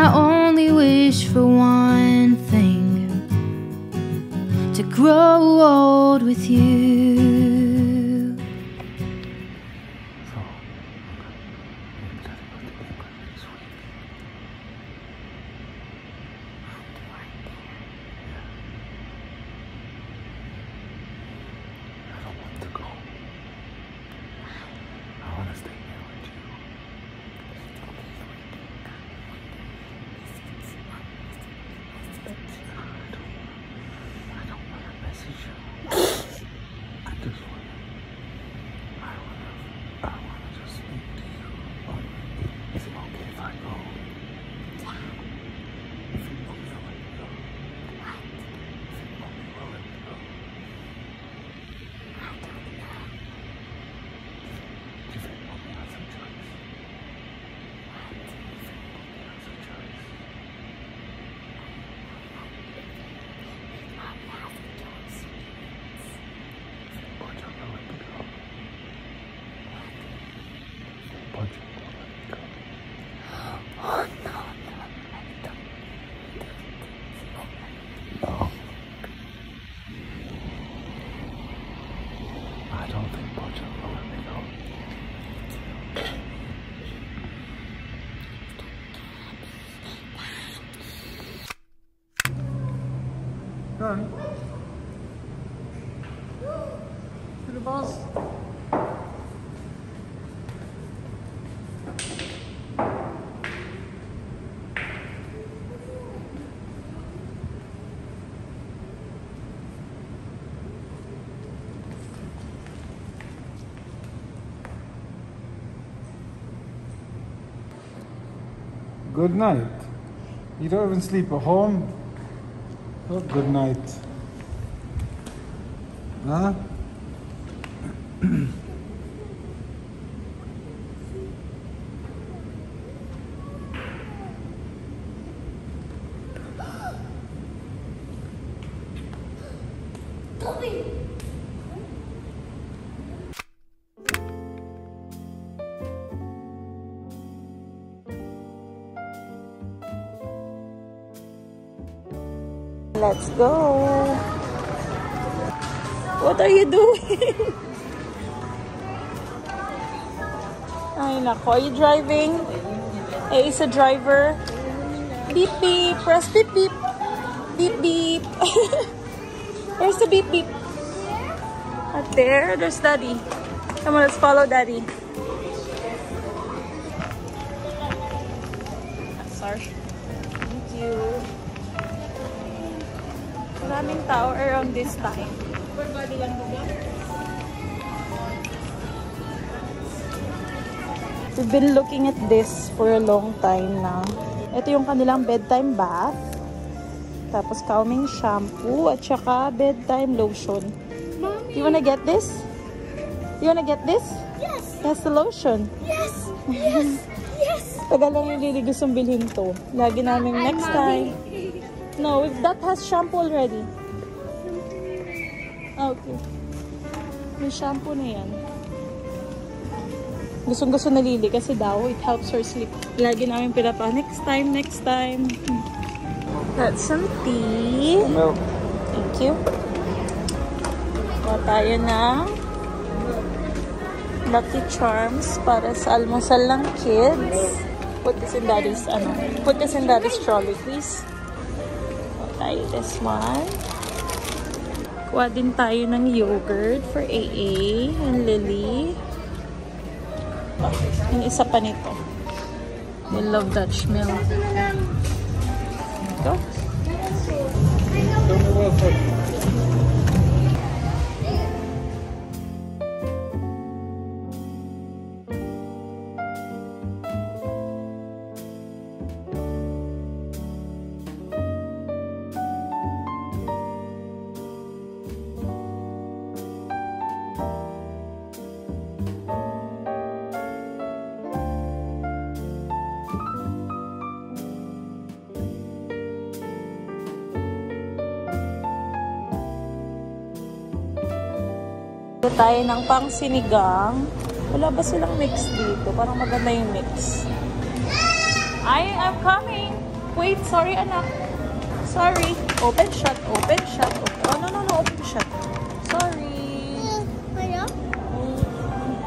I only wish for one thing, to grow old with you. Done. To the boss. Good night. You don't even sleep at home. Oh, good night. Huh? Let's go. What are you doing? Ay nako, are you driving? A is a driver. Beep beep. Press beep beep. Beep beep. Where's the beep beep? Up there. There's Daddy. Come on, let's follow Daddy. Sorry. Thank you. Maraming tao around this time. We've been looking at this for a long time now. Ito yung kanilang bedtime bath. Tapos calming shampoo at saka bedtime lotion. Mommy. You wanna get this? You wanna get this? Yes! That's the lotion. Yes! Yes! Yes! Tagal lang yung Lily gustong bilhin to. Lagi namin next time. No, that has shampoo already. Okay. May shampoo na yan. Gustong-gusto na Lily kasi daw it helps her sleep. Lagi namin pinapa, next time, next time. That's some tea. Milk. Thank you. Kuha tayo ng Lucky Charms para sa almusal ng kids. Put this in Daddy's, put this in Daddy's trolley, please. Tayo this one. Kuha din tayo ng yogurt for AA and Lily. Yung isa pa nito. They love Dutch milk. Ito. Tayo ng pang sinigang. Wala ba silang mix dito? Parang maganda yung mix. I'm coming! Wait, sorry anak. Sorry. Open, shut, open, shut. Oh, no, open, shut. Sorry.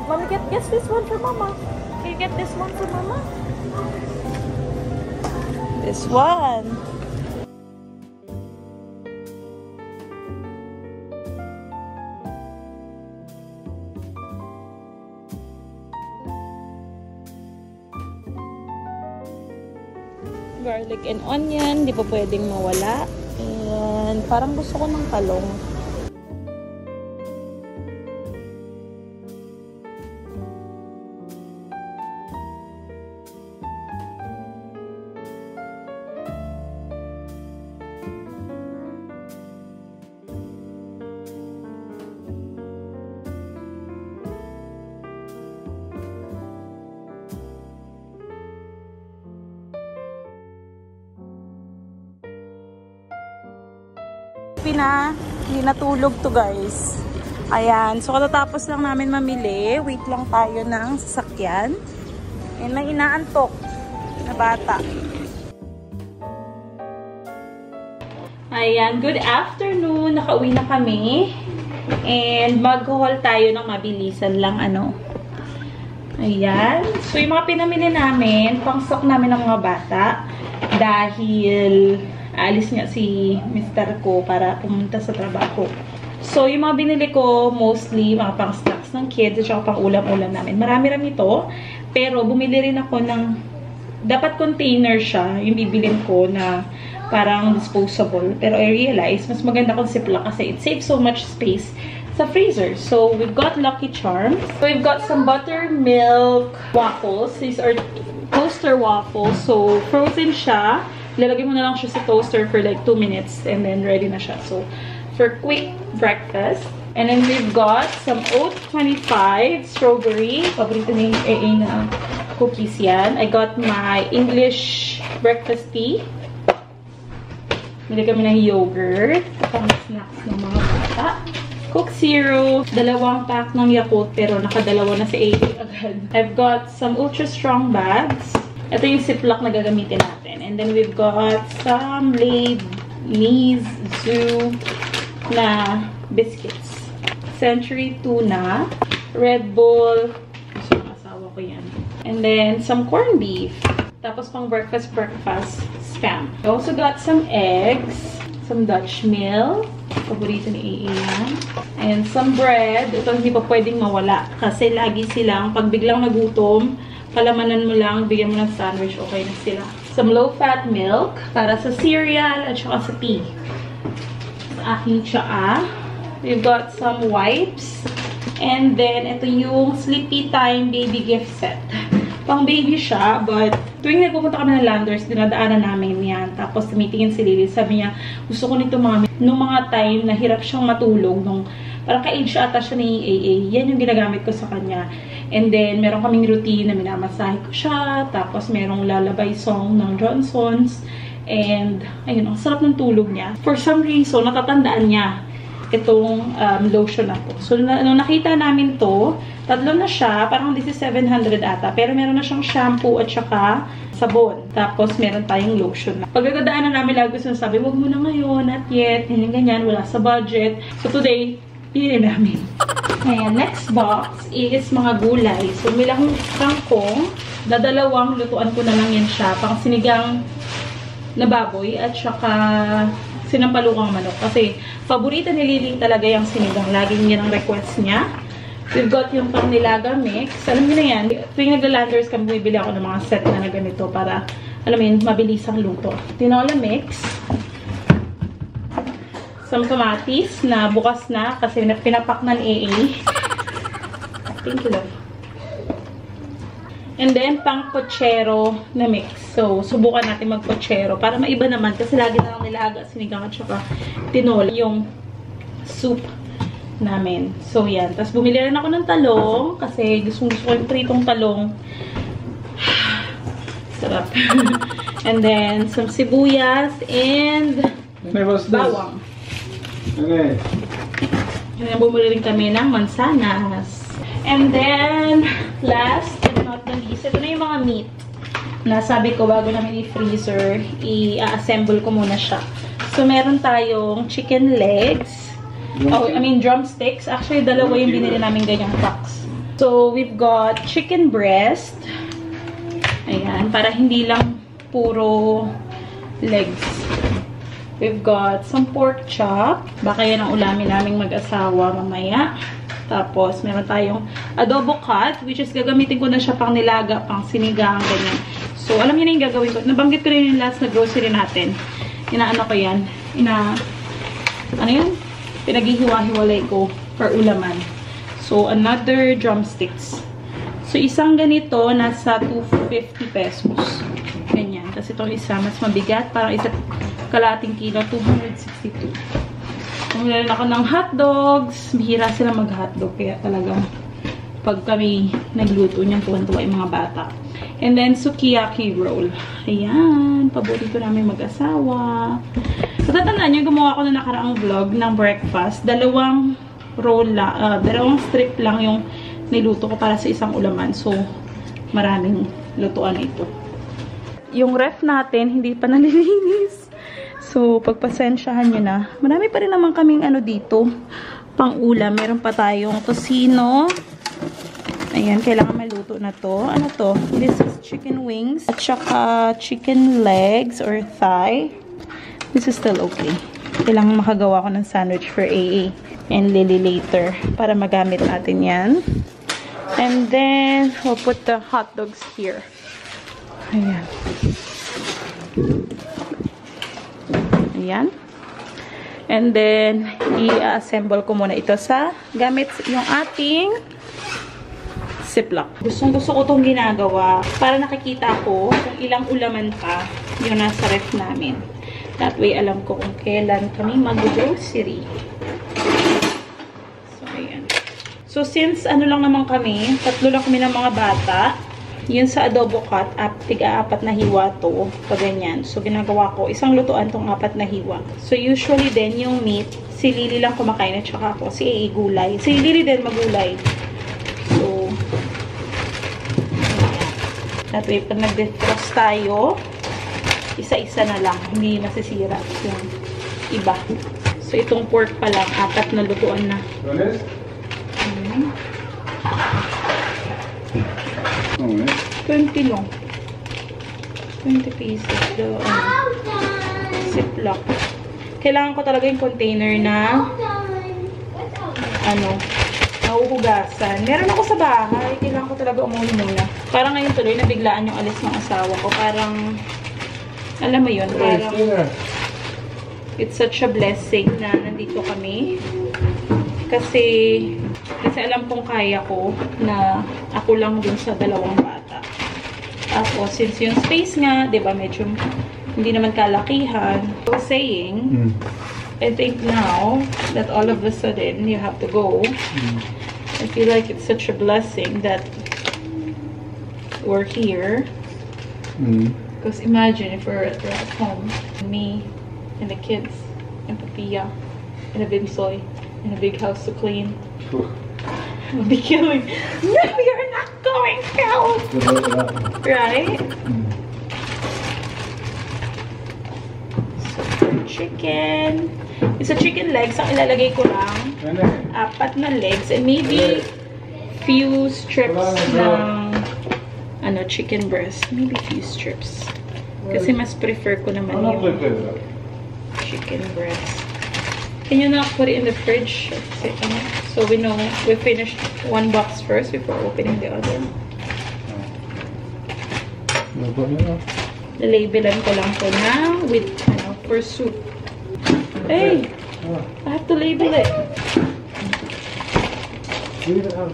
Mommy, get this one for mama. Can you get this one for mama? This one. Garlic and onion, di pa pwedeng mawala. And parang gusto ko ng talong. Hindi natulog to guys. Ayan. So, katatapos lang namin mamili. Wait lang tayo ng sasakyan. And may inaantok na bata. Ayan. Good afternoon. Nakauwi na kami. And mag-haul tayo ng mabilisan lang Ayan. So, yung mga pinamili namin, pang-stock namin ng mga bata. Dahil alis niya si Mr. ko para pumunta sa trabaho. So, yung mga binili ko, mostly mga pang-snacks ng kids at saka pang-ulam-ulam namin. Marami-rami ito. Pero, bumili rin ako ng dapat container siya, yung bibilin ko na parang disposable. Pero I realize, mas maganda kung Ziploc kasi it saves so much space sa freezer. So, we've got Lucky Charms. So, we've got some buttermilk waffles. These are toaster waffles. So, frozen siya. Lalagay mo na lang siya sa toaster for like 2 minutes and then ready na siya. So, for quick breakfast. And then we've got some Oat 25 strawberry. Paborito ni AA na cookies yan. I got my English breakfast tea. Bili kami ng yogurt. Pang snacks ng mga bata. Coke Zero. 2 pack ng Yakult pero nakadalawa na si AA agad. I've got some ultra strong bags. Ito yung Ziploc na gagamitin natin. And then we've got some Lay's Zoo na biscuits. Century Tuna. Red Bull. Gusto ng asawa ko yan. And then some corned beef. Tapos pang breakfast, Spam. I also got some eggs. Some Dutch milk. Paborito ni AA yan. And some bread. Ito hindi pa pwedeng mawala. Kasi lagi silang, pag biglang nagutom, palamanan mo lang, bigyan mo ng sandwich, okay na sila. Some low-fat milk para sa cereal at saka sa tea. Sa aking tsaa. We've got some wipes. And then, ito yung Sleepy Time Baby Gift Set. Pang baby siya, but tuwing nagpupunta kami ng Landers, dinadaanan namin yan. Tapos, tumitingin si Lily. Sabi niya, gusto ko nito mami. Nung mga time na hirap siyang matulog, nung parang ka-age ata siya ni AA, yan yung ginagamit ko sa kanya. And then, meron kaming routine na minamasahe ko siya. Tapos, merong lalabay song ng Johnson's. And, ayun, ang sarap ng tulog niya. For some reason, natatandaan niya itong lotion na to. So, nung nakita namin to, 3 na siya. Parang this is 700 ata. Pero meron na siyang shampoo at saka sabon. Tapos, meron tayong lotion na. Pagkakadaanan namin, lagi ko sinasabi, wag mo na ngayon, not yet, ganyan, wala sa budget. So, today, pinili namin. Ayan, next box is mga gulay. So, may akong kangkong. Dadalawang lutuan ko na lang yan siya. Pang sinigang na baboy at saka sinampalukang manok. Kasi, paborito ni Lily talaga yung sinigang. Laging yan ang request niya. We've got yung pang nilaga mix. Alam niyo na yan, tuwing nagla-landers kami, bumibili ako ng mga set na ganito para, alam mo yun, mabilis ang luto. Tinola mix. Some kamatis na bukas na kasi pinapak na ni AA. Thank you, love. And then, pang pochero na mix. So, subukan natin mag-pochero para maiba naman kasi lagi na lang nilaga, sinigang at saka tinola yung soup namin. So, yan. Tapos, bumili rin ako ng talong kasi gusto ko yung pritong talong. Sarap. And then, some sibuyas and bawang. Okay. And then, bumili rin kami ng mansanas. And then, last but not the least, ito na yung mga meat. nasabi ko bago namin i-freezer, i-assemble ko muna siya. So, meron tayong chicken legs. Drumsticks. Actually, dalawa yung binili namin ganyang packs. So, we've got chicken breast. Ayan, para hindi lang puro legs. We've got some pork chop. Baka yan ang ulamin naming mag-asawa mamaya. Tapos, meron tayong adobo cut, which is gagamitin ko na siya pang nilaga, pang sinigang, ganyan. So, alam niyo na yung gagawin ko. Nabanggit ko rin yung last na grocery natin. Inaano ko yan. Ano yun? Pinaghihiwa-hiwalay ko for ulaman. So, another drumsticks. So, isang ganito, nasa 250 pesos. Ganyan. Kasi itong isa, mas mabigat. Parang isa kalating kilo, 262. Kumilan ako ng hotdogs. Bihira sila mag-hotdog. Kaya talagang pag kami nagluto niyan, tuwan-tuwa yung mga bata. And then, sukiyaki roll. Ayan. Paborito namin mag-asawa. So, tatandaan nyo, gumawa ko na nakaraang vlog ng breakfast. Dalawang strip lang yung niluto ko para sa isang ulaman. So, maraming lutuan ito. Yung ref natin, hindi pa nalilinis. So, pagpasensyahan nyo na. Marami pa rin naman kaming dito. Pang ulam. Meron pa tayong tocino. Ayan, kailangan maluto na to. Ano to? This is chicken wings. At saka chicken legs or thigh. This is still okay. Kailangan makagawa ko ng sandwich for AA and Lily later para magamit natin yan. And then, we'll put the hot dogs here. Ayan. Ayan. And then, i-assemble ko muna ito sa gamit yung ating Ziploc. Gustong-gusto ko itong ginagawa para nakikita ko kung ilang ulaman pa yung nasa ref namin. That way, alam ko kung kailan kami mag-grocery. So, ayan. So, since lang naman kami, 3 lang kami ng mga bata, yun sa adobo cut, tiga-4 na hiwa to, pag ganyan. So, ginagawa ko, isang lutuan tong 4 na hiwa. So, usually din, yung meat, si Lily lang kumakain at saka ako, si AA gulay. Si Lily din magulay. So, that way, pag nag-defrost tayo, isa-isa na lang. Hindi masisira yung iba. So, itong pork pa lang, 4 na lutuan na. 20 lang. 20 pieces. Ziploc. Kailangan ko talaga yung container na nahuhugasan. Meron ako sa bahay. Kailangan ko talaga umuwi muna. Parang ngayon tuloy, nabiglaan yung alis ng asawa ko. Parang, alam mo yun, parang it's such a blessing na nandito kami. Kasi alam kong kaya ko na ako lang dun sa 2 bata. Tapos, since yung space nga, di ba, medyo hindi naman kalakihan. So, saying, I think now that all of a sudden you have to go, I feel like it's such a blessing that we're here. Because imagine if we're at home, me and the kids, and Papilla, and a Binsoy, and a big house to clean. We'll be killing. No, you're not going out. Right? So, chicken. It's a chicken legs. Ang ilalagay ko lang 4 na legs and maybe few strips ng chicken breast. Maybe few strips. Kasi mas prefer ko naman yung chicken breast. Can you not put it in the fridge? So we know we finished 1 box first before opening the other. Labelan ko lang po na with for soup. Hey, I have to label it. Leave it out.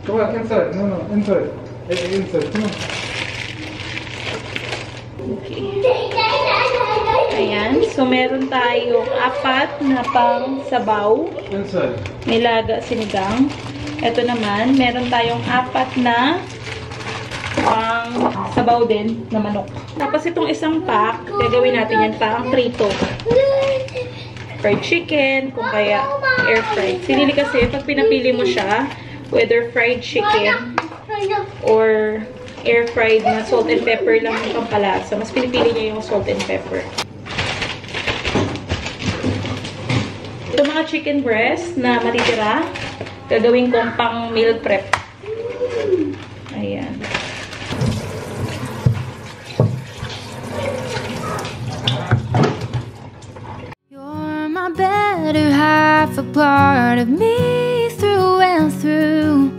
Come on, inside. No, inside. Inside. Come on. Okay. Ayan. So, meron tayong 4 na pang sabaw. Inside. May laga sinigang. Ito naman, meron tayong 4 na pang sabaw din na manok. Tapos itong isang pack, gagawin natin yan pang prito. Fried chicken, kung kaya air fried. Sinili kasi, pag pinapili mo siya, whether fried chicken or air-fried na salt and pepper lang yung pampalasa. Mas pinipili niya yung salt and pepper. Ito mga chicken breast na matitira, gagawin kong pang meal prep. Ayan. You're my better half, a part of me through and through.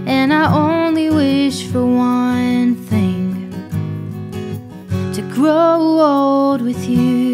And I only wish for one thing, to grow old with you.